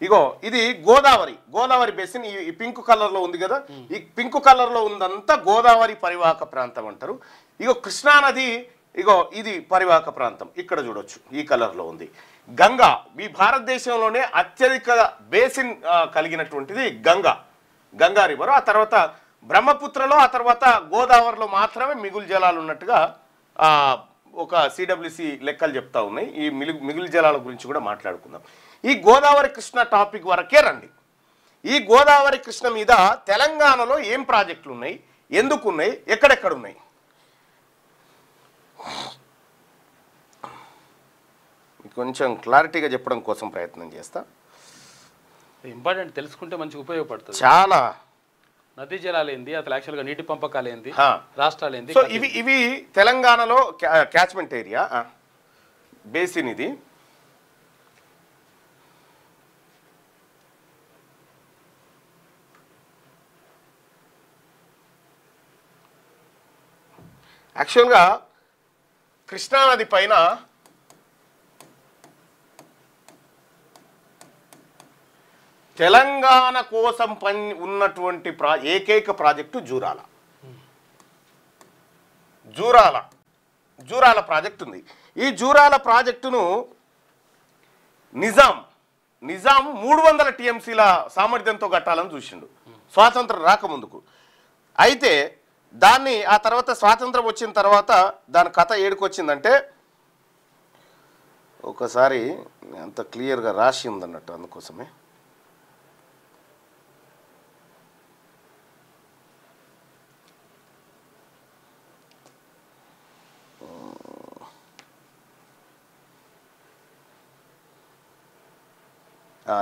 ఇగో ఇది గోదావరి బేసిన్ ఈ pink colour లో ఉంది కదా, ఈ పింక్ కలర్ లో ఉందంతా గోదావరి పరివాహక ప్రాంతం అంటారు. ఇగో కృష్ణా నది ఇగో ఇది పరివాహక ప్రాంతం, ఇక్కడ చూడొచ్చు ఈ కలర్ లో ఉంది. గంగా ఈ భారతదేశంలోనే అత్యధిక బేసిన్ కలిగినటువంటిది గంగా రివర్. ఆ తర్వాత బ్రహ్మపుత్రలో, ఆ తర్వాత గోదావరిలో మాత్రమే మిగులు జలాలు ఉన్నట్టుగా ఒక సిడబ్ల్యూసి లెక్కలు చెప్తా ఉన్నాయి. ఈ మిగులు జలాల గురించి కూడా మాట్లాడుకుందాం. ఈ గోదావరి కృష్ణ టాపిక్ వరకే రండి. ఈ గోదావరి కృష్ణ మీద తెలంగాణలో ఏం ప్రాజెక్టులు ఉన్నాయి, ఎందుకు ఉన్నాయి, ఎక్కడెక్కడ ఉన్నాయి? కొంచెం క్లారిటీగా చెప్పడం కోసం ప్రయత్నం చేస్తా. ఇంపార్టెంట్ తెలుసుకుంటే మంచిగా ఉపయోగపడుతుంది. చాలా నదీ జలాలు ఏంది, అసలు యాక్చువల్గా నీటి పంపకాలు ఏంది, రాష్ట్రాలు ఏంది. సో ఇవి తెలంగాణలో క్యాచ్మెంట్ ఏరియా బేసిన్. ఇది యాక్చువల్గా కృష్ణానది పైన తెలంగాణ కోసం ఉన్నటువంటి ఏకైక ప్రాజెక్టు జూరాల ప్రాజెక్టు ఉంది. ఈ జూరాల ప్రాజెక్టును నిజాం 300 టీఎంసీల సామర్థ్యంతో కట్టాలని చూసిండు స్వాతంత్రం రాకముందుకు. అయితే దాన్ని ఆ తర్వాత స్వాతంత్రం వచ్చిన తర్వాత దాని కథ ఏడుకొచ్చిందంటే, ఒకసారి అంత క్లియర్గా రాసి ఉందన్నట్టు, అందుకోసమే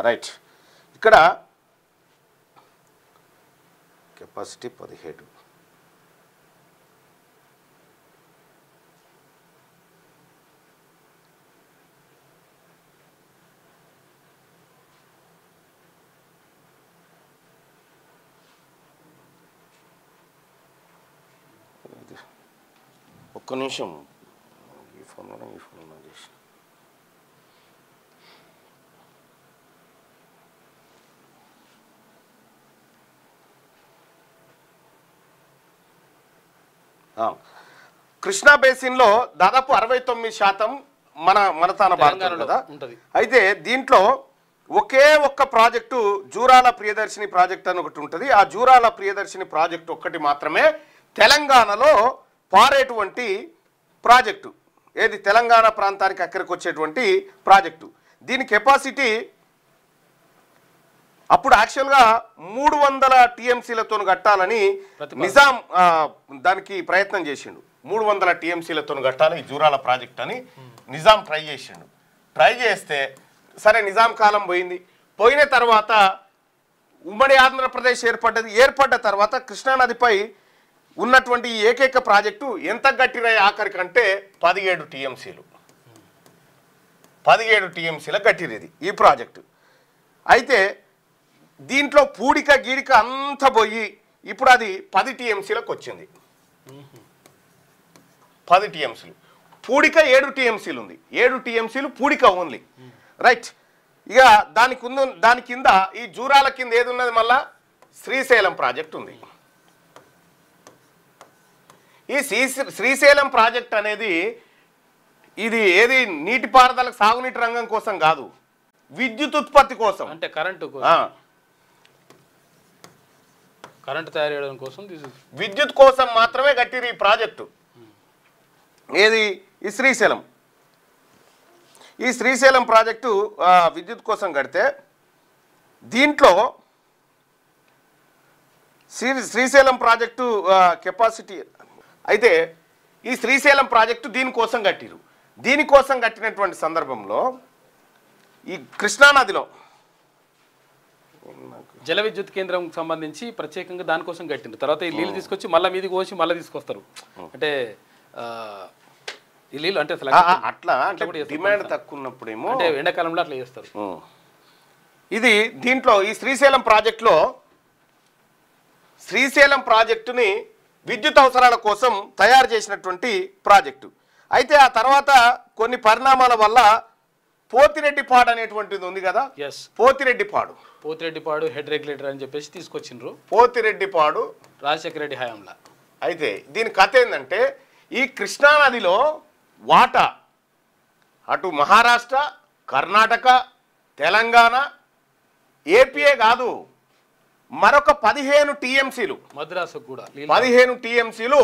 రైట్. ఇక్కడ కెపాసిటీ 17. ఒక్క నిమిషం, ఈ ఫోన్లో చేసి కృష్ణా బేసిన్లో దాదాపు 69% మన తాన భారతం కదా. అయితే దీంట్లో ఒకే ఒక్క ప్రాజెక్టు జూరాల ప్రియదర్శిని ప్రాజెక్ట్ అని ఒకటి ఉంటుంది. ఆ జూరాల ప్రియదర్శిని ప్రాజెక్టు ఒక్కటి మాత్రమే తెలంగాణలో పారేటువంటి ప్రాజెక్టు. ఏది తెలంగాణ ప్రాంతానికి అక్కడికి వచ్చేటువంటి ప్రాజెక్టు. దీని కెపాసిటీ అప్పుడు యాక్చువల్గా 300 టీఎంసీలతో కట్టాలని నిజాం దానికి ప్రయత్నం చేసిండు. 300 టీఎంసీలతో కట్టాలి ఈ జూరాల ప్రాజెక్ట్ అని నిజాం ట్రై చేసిండు. ట్రై చేస్తే సరే నిజాం కాలం పోయిన తర్వాత ఉమ్మడి ఆంధ్రప్రదేశ్ ఏర్పడ్డ తర్వాత కృష్ణానదిపై ఉన్నటువంటి ఏకైక ప్రాజెక్టు ఎంత గట్టిన ఆఖరికంటే 17 టీఎంసీలు. 17 టీఎంసీల గట్టిరేది ఈ ప్రాజెక్టు. అయితే దీంట్లో పూడిక గీడిక అంతా పోయి ఇప్పుడు అది 10 టీఎంసీలకు వచ్చింది. 10 టీఎంసీలు పూడిక, 7 టీఎంసీలు ఉంది. 7 టీఎంసీలు పూడిక ఓన్లీ. రైట్. ఇక దాని కింద ఈ జూరాల కింద ఏది ఉన్నది, మళ్ళా శ్రీశైలం ప్రాజెక్ట్ ఉంది. ఈ శ్రీశైలం ప్రాజెక్ట్ అనేది ఇది ఏది నీటిపారుదల సాగునీటి రంగం కోసం కాదు, విద్యుత్ ఉత్పత్తి కోసం, అంటే కరెంటు తయారు చేయడం కోసం, విద్యుత్ కోసం మాత్రమే కట్టిరు ఈ ప్రాజెక్టు. ఏది ఈ శ్రీశైలం ప్రాజెక్టు విద్యుత్ కోసం కడితే దీంట్లో శ్రీశైలం ప్రాజెక్టు కెపాసిటీ అయితే ఈ శ్రీశైలం ప్రాజెక్టు దీనికోసం కట్టిరు. దీనికోసం కట్టినటువంటి సందర్భంలో ఈ కృష్ణానదిలో జల విద్యుత్ కేంద్రం సంబంధించి ప్రత్యేకంగా దానికోసం కట్టిండ్రు. తర్వాత ఈ నీళ్ళు తీసుకొచ్చి మళ్ళీ మీది కోసి మళ్ళీ తీసుకొస్తారు. అంటే ఈ నీళ్ళు అంటే అట్లా డిమాండ్ తక్కువ ఉన్నప్పుడేమో అంటే ఎండాకాలంలో అట్లా చేస్తారు. ఇది దీంట్లో ఈ శ్రీశైలం ప్రాజెక్టుని విద్యుత్ అవసరాల కోసం తయారు చేసినటువంటి ప్రాజెక్టు. అయితే ఆ తర్వాత కొన్ని పరిణామాల వల్ల పోతిరెడ్డిపాడు అనేటువంటిది ఉంది కదా, ఎస్ పోతిరెడ్డిపాడు హెడ్ రెగ్యులేటర్ అని చెప్పేసి తీసుకొచ్చిండ్రు పోతిరెడ్డిపాడు రాజశేఖర రెడ్డి హయాంలో. అయితే దీని కథ ఏంటంటే ఈ కృష్ణానదిలో వాటా అటు మహారాష్ట్ర, కర్ణాటక, తెలంగాణ, ఏపీఏ కాదు మరొక 15 టీఎంసీలు మద్రాసు కూడా 15 టీఎంసీలు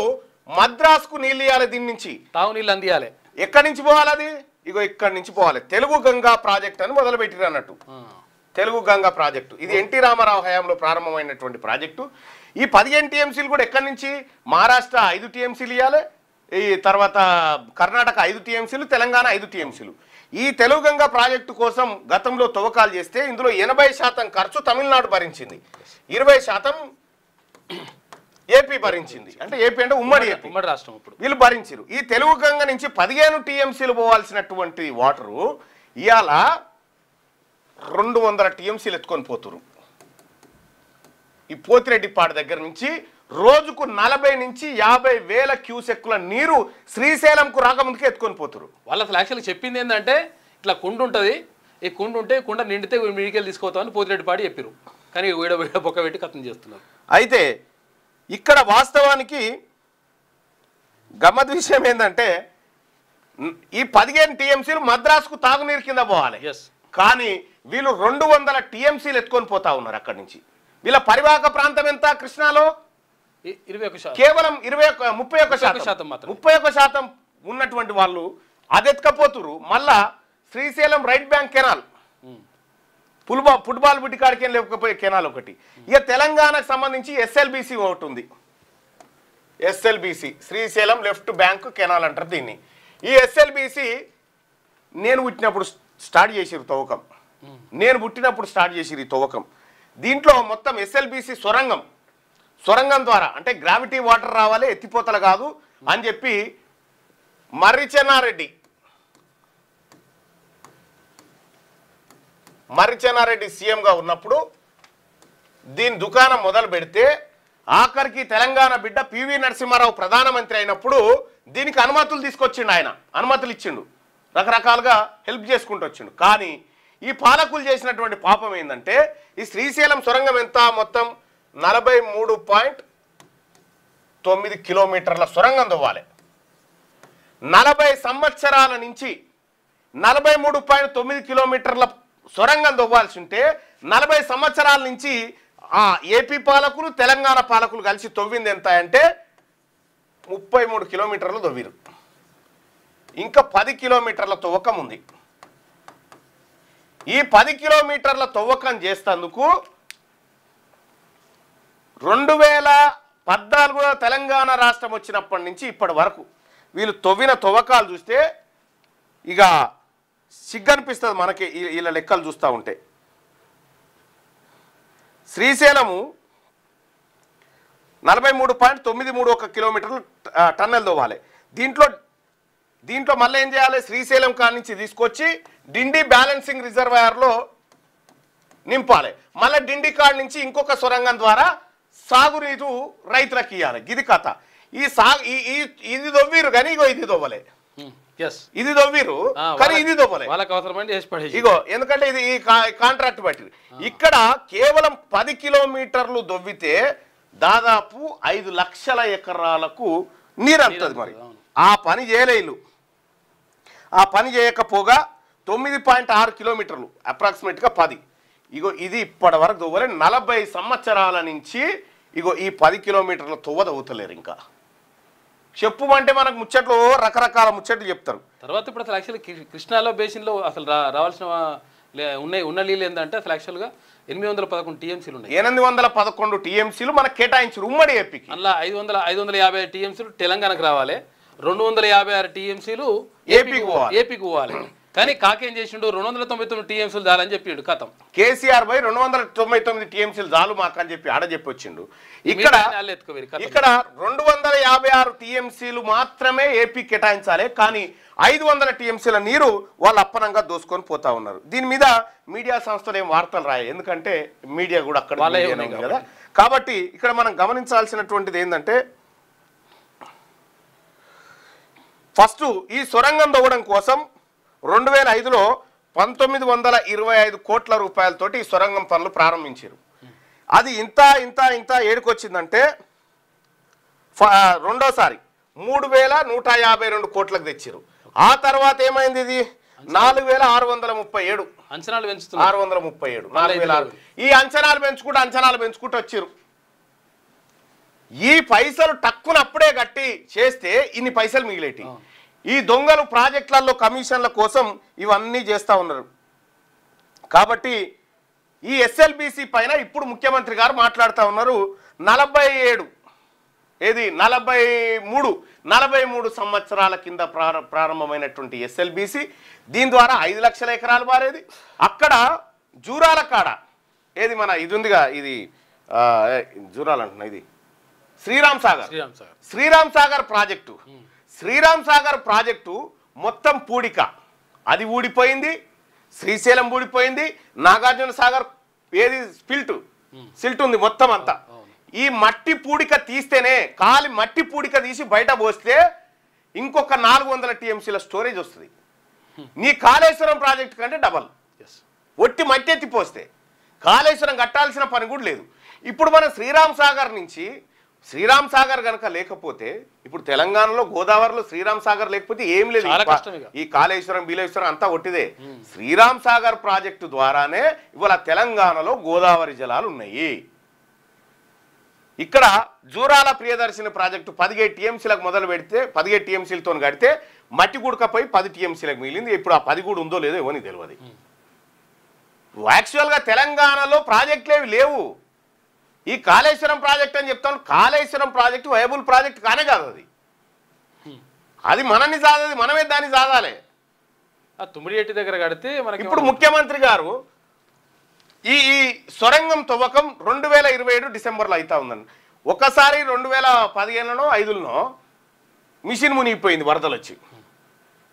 మద్రాసుకు నీళ్ళు ఇవ్వాలి. దీని నుంచి తాగునీళ్ళు అందియాలి. ఎక్కడి నుంచి పోవాలి అది? ఇగో ఇక్కడి నుంచి పోవాలి. తెలుగు గంగా ప్రాజెక్ట్ అని మొదలుపెట్టిరు అన్నట్టు. తెలుగు గంగా ప్రాజెక్టు ఇది ఎన్టీ రామారావు హయాంలో ప్రారంభమైనటువంటి ప్రాజెక్టు. ఈ 15 టీఎంసీలు కూడా ఎక్కడి నుంచి? మహారాష్ట్ర 5 టీఎంసీలు ఇవ్వాలి, ఈ తర్వాత కర్ణాటక 5 టీఎంసీలు, తెలంగాణ 5 టీఎంసీలు. ఈ తెలుగు గంగా ప్రాజెక్టు కోసం గతంలో తవ్వకాలు చేస్తే ఇందులో 80% ఖర్చు తమిళనాడు భరించింది, 20% ఏపీ భరించింది. అంటే ఏపీ అంటే ఉమ్మడి రాష్ట్రం. ఇప్పుడు వీళ్ళు భరించారు. ఈ తెలుగు గంగ నుంచి 15 టీఎంసీలు పోవాల్సినటువంటి వాటరు ఇవాళ 200 టీఎంసీలు ఎత్తుకొని పోతురు. ఈ పోతిరెడ్డిపాడు దగ్గర నుంచి రోజుకు 40 నుంచి 50 వేల క్యూసెక్కుల నీరు శ్రీశైలంకు రాకముందుకే ఎత్తుకొని పోతురు. వాళ్ళు అసలు యాక్చువల్గా చెప్పింది ఏంటంటే ఇట్లా కుండ ఉంటుంది, ఈ కుండ ఉంటే కుండ నిండితే మీడికెళ్ళి తీసుకోతామని పోతిరెడ్డిపాడు చెప్పారు. కానీ వీడ బొక్క పెట్టి కథం చేస్తున్నారు. అయితే ఇక్కడ వాస్తవానికి గమ్మత్ విషయం ఏంటంటే ఈ 15 టీఎంసీలు మద్రాసుకు తాగునీరు కింద పోవాలి. కానీ వీళ్ళు 200 టీఎంసీలు ఎత్తుకొని పోతా ఉన్నారు అక్కడి నుంచి. వీళ్ళ పరివాహక ప్రాంతం ఎంత కృష్ణాలో? 21%. కేవలం 31% ఉన్నటువంటి వాళ్ళు అది ఎత్తుకపోతురు. మళ్ళా Srisailam right bank canal, football బుట్టి కాడికి లేకపోయే కెనాల్ ఒకటి. ఇక తెలంగాణకు సంబంధించి ఎస్ఎల్బిసి ఒకటి ఉంది. SLBC Srisailam left bank canal అంటారు దీన్ని. ఈ ఎస్ఎల్బిసి నేను పుట్టినప్పుడు స్టార్ట్ చేసిరు తవ్వకం. నేను పుట్టినప్పుడు స్టార్ట్ చేసిరు ఈ తవ్వకం. దీంట్లో మొత్తం ఎస్ఎల్బిసి సొరంగం ద్వారా అంటే గ్రావిటీ వాటర్ రావాలి, ఎత్తిపోతలు కాదు అని చెప్పి మర్రిచెన్నారెడ్డి సీఎంగా ఉన్నప్పుడు దీని దుకాణం మొదలు పెడితే ఆఖరికి తెలంగాణ బిడ్డ పివి నరసింహారావు ప్రధానమంత్రి అయినప్పుడు దీనికి అనుమతులు తీసుకొచ్చిండు. ఆయన అనుమతులు ఇచ్చిండు, రకరకాలుగా హెల్ప్ చేసుకుంటూ వచ్చిండు. కానీ ఈ పాలకులు చేసినటువంటి పాపం ఏంటంటే ఈ శ్రీశైలం సొరంగం ఎంత మొత్తం 43.9 కిలోమీటర్ల సొరంగం తవ్వాలి. 40 సంవత్సరాల నుంచి 43.9 కిలోమీటర్ల సొరంగం తవ్వాల్సి ఉంటే 40 సంవత్సరాల నుంచి ఆ ఏపీ పాలకులు తెలంగాణ పాలకులు కలిసి తవ్వింది ఎంత అంటే 33 కిలోమీటర్లు తవ్విరు. ఇంకా 10 కిలోమీటర్ల తవ్వకం ఉంది. ఈ 10 కిలోమీటర్ల తవ్వకం చేసేందుకు 2014 తెలంగాణ రాష్ట్రం వచ్చినప్పటి నుంచి ఇప్పటి వరకు వీళ్ళు తవ్విన తవ్వకాలు చూస్తే ఇక సిగ్గనిపిస్తుంది మనకి వీళ్ళ లెక్కలు చూస్తూ ఉంటే. శ్రీశైలము 43.91 కిలోమీటర్లు టన్నెల్ తవ్వాలి. దీంట్లో మళ్ళీ ఏం చేయాలి? శ్రీశైలం కాడ నుంచి తీసుకొచ్చి డిండి బ్యాలెన్సింగ్ రిజర్వాయర్లో నింపాలి. మళ్ళీ డిండి కాడ నుంచి ఇంకొక సొరంగం ద్వారా సాగునీరు రైతులకు ఇవ్వాలి. గిది కథ. ఇది దొవ్విరు కానీ ఇగో ఇది దొవ్వలే. ఇది దొవ్విరు కానీ ఇది దొవ్వలే. ఇగో ఎందుకంటే ఇది ఈ కాంట్రాక్ట్ బట్టి ఇక్కడ కేవలం 10 కిలోమీటర్లు దొవ్వితే దాదాపు 5 లక్షల ఎకరాలకు నీరు అందుతుంది. మరి ఆ పని చేయలేరు. ఆ పని చేయకపోగా 9.6 కిలోమీటర్లు అప్రాక్సిమేట్గా 10. ఇగో ఇది ఇప్పటి వరకు తవ్వలే. 40 సంవత్సరాల నుంచి ఇగో ఈ 10 కిలోమీటర్ల తవ్వ తవ్వుతలేరు. ఇంకా చెప్పుమంటే మనకు ముచ్చట్లు రకరకాల ముచ్చట్లు చెప్తారు. తర్వాత ఇప్పుడు అసలు యాక్చువల్లీ కృష్ణాలో బేసిన్లో అసలు రావాల్సిన ఉన్న నీళ్ళు ఏంటంటే అసలు యాక్చువల్గా 811 టీఎంసీలు ఉన్నాయి. 811 టీఎంసీలు మనకు కేటాయించారు ఉమ్మడి ఏపీకి. అలా 550 టీఎంసీలు తెలంగాణకు రావాలి, 256 టీఎంసీలు ఏపీకి పోవాలి. కానీ కాకేం చేసిండు 299 టీఎంసీలు చాలని చెప్పిండు. కథం కేసీఆర్ బై 299 టీఎంసీలు చాలు మాకు అని చెప్పి ఆడ చెప్పి వచ్చిండు. ఇక్కడ 256 టీఎంసీలు మాత్రమే ఏపీ కేటాయించాలి. కానీ 500 టీఎంసీల నీరు వాళ్ళు అప్పనంగా దోసుకొని పోతా ఉన్నారు. దీని మీద మీడియా సంస్థలు ఏం వార్తలు రాయాయి, ఎందుకంటే మీడియా కూడా అక్కడ ఉంది కదా. కాబట్టి ఇక్కడ మనం గమనించాల్సినటువంటిది ఏంటంటే ఫస్ట్ ఈ సొరంగం తవ్వడం కోసం 2005లో 1925 కోట్ల రూపాయలతోటి ఈ సొరంగం పనులు ప్రారంభించారు. అది ఇంత ఏడుకొచ్చిందంటే రెండోసారి 3152 కోట్లకు తెచ్చారు. ఆ తర్వాత ఏమైంది? ఇది 4637 అంచనాలు పెంచుతున్నారు. 637 4000. ఈ అంచనాలు పెంచుకుంటూ వచ్చారు. ఈ పైసలు టక్కున అప్పుడే కట్టి చేస్తే ఇన్ని పైసలు మిగిలేటి. ఈ దొంగలు ప్రాజెక్టులలో కమిషన్ల కోసం ఇవన్నీ చేస్తూ ఉన్నారు. కాబట్టి ఈ ఎస్ఎల్బిసి పైన ఇప్పుడు ముఖ్యమంత్రి గారు మాట్లాడుతూ ఉన్నారు. 43 సంవత్సరాల కింద ప్రారంభమైనటువంటి ఎస్ఎల్బిసి, దీని ద్వారా 5 లక్షల ఎకరాలు మారేది. అక్కడ జూరాల కాడ ఏది మన ఇది ఉందిగా, ఇది జూరాలు అంటున్నా, ఇది శ్రీరామ్ సాగర్ ప్రాజెక్టు మొత్తం పూడిక, అది ఊడిపోయింది. శ్రీశైలం ఊడిపోయింది. నాగార్జున సాగర్ ఏది సిల్ట్ ఉంది మొత్తం అంతా. ఈ మట్టి పూడిక తీస్తేనే, కాలి మట్టి పూడిక తీసి బయట పోస్తే ఇంకొక 400 టీఎంసీల స్టోరేజ్ వస్తుంది. నీ కాళేశ్వరం ప్రాజెక్టు కంటే డబల్. ఒట్టి మట్టి ఎత్తి పోస్తే కాళేశ్వరం కట్టాల్సిన పని కూడా లేదు. ఇప్పుడు మనం శ్రీరామ్ సాగర్ కనుక లేకపోతే, ఇప్పుడు తెలంగాణలో గోదావరిలో శ్రీరామ్ సాగర్ లేకపోతే ఏం లేదు. ఈ కాళేశ్వరం బీలేశ్వరం అంతా ఒట్టిదే. శ్రీరామ్ సాగర్ ప్రాజెక్టు ద్వారానే ఇవాళ తెలంగాణలో గోదావరి జలాలు ఉన్నాయి. ఇక్కడ జూరాల ప్రియదర్శిని ప్రాజెక్టు 17 టీఎంసీలకు మొదలు పెడితే 17 టీఎంసీలతో కడితే మట్టి గుడకపోయి 10 టీఎంసీలకు మిగిలింది. ఇప్పుడు ఆ 10 కూడా ఉందో లేదో ఏమని తెలియదు. యాక్చువల్గా తెలంగాణలో ప్రాజెక్టులు లేవు. ఈ కాళేశ్వరం ప్రాజెక్ట్ అని చెప్తాను. కాళేశ్వరం ప్రాజెక్టు వైబుల్ ప్రాజెక్ట్ కానే కాదు. అది మనని సాధది, మనమే దాన్ని సాధాలే. తుమ్మిడిఎట్టి దగ్గర కడితే మనకి ఇప్పుడు ముఖ్యమంత్రి గారు ఈ సొరంగం తవ్వకం 2027 డిసెంబర్లో అవుతా ఉందండి. ఒకసారి 2015లో 5లో మిషన్ మునిగిపోయింది వరదలు వచ్చి.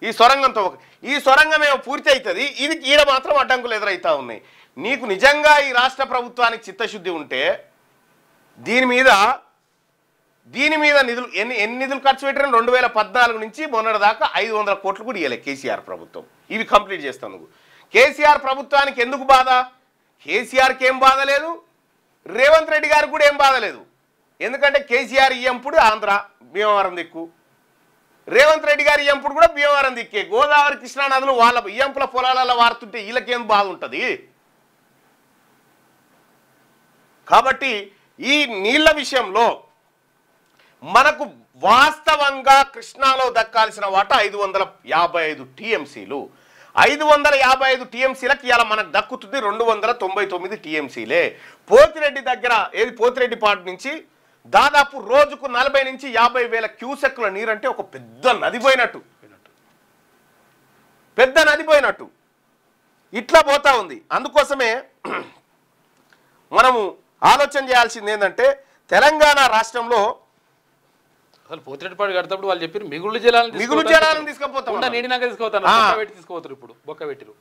ఈ సొరంగం తవ్వకం, ఈ సొరంగం ఏమో పూర్తి అవుతుంది, ఇది ఈడ మాత్రం అడ్డంకులు ఎదురవుతా ఉన్నాయి. నీకు నిజంగా ఈ రాష్ట్ర ప్రభుత్వానికి చిత్తశుద్ధి ఉంటే దీని మీద నిధులు ఎన్ని నిధులు ఖర్చు పెట్టిన 2014 నుంచి మొన్నటి దాకా 500 కోట్లు కూడా ఇవ్వలే కేసీఆర్ ప్రభుత్వం. ఇవి కంప్లీట్ చేస్తాను. నువ్వు కేసీఆర్ ప్రభుత్వానికి ఎందుకు బాధ? కేసీఆర్కి ఏం బాధ లేదు, రేవంత్ రెడ్డి గారికి కూడా ఏం బాధ లేదు. ఎందుకంటే కేసీఆర్ ఇయ్యంపుడు ఆంధ్ర భీమవరం దిక్కు, రేవంత్ రెడ్డి గారు ఇయ్యంపుడు కూడా భీమవరం దిక్కే. గోదావరి కృష్ణా నదులు వాళ్ళ ఇయ్యంపుల పొలాలలో వారుతుంటే వీళ్ళకేం బాధ ఉంటుంది? కాబట్టి ఈ నీళ్ల విషయంలో మనకు వాస్తవంగా కృష్ణాలో దక్కాల్సిన వాటా 555 టీఎంసీలు. 555 టీఎంసీలకు ఇలా మనకు దక్కుతుంది 299 టీఎంసీలే. పోతిరెడ్డి దగ్గర పోతిరెడ్డి పాటు నుంచి దాదాపు రోజుకు 40 నుంచి 50 వేల క్యూసెక్ల నీరంటే ఒక పెద్ద నది పోయినట్టు ఇట్లా పోతా ఉంది. అందుకోసమే మనము ఆలోచన చేయాల్సింది ఏంటంటే, తెలంగాణ రాష్ట్రంలో అసలు పోతిరెడ్డిపాడు కడతప్పుడు వాళ్ళు చెప్పారు మిగులు జలాలను తీసుకుపోతాం, నీడినాక తీసుకుపోతాను, తీసుకుపోతారు. ఇప్పుడు బొక్క పెట్టిరు.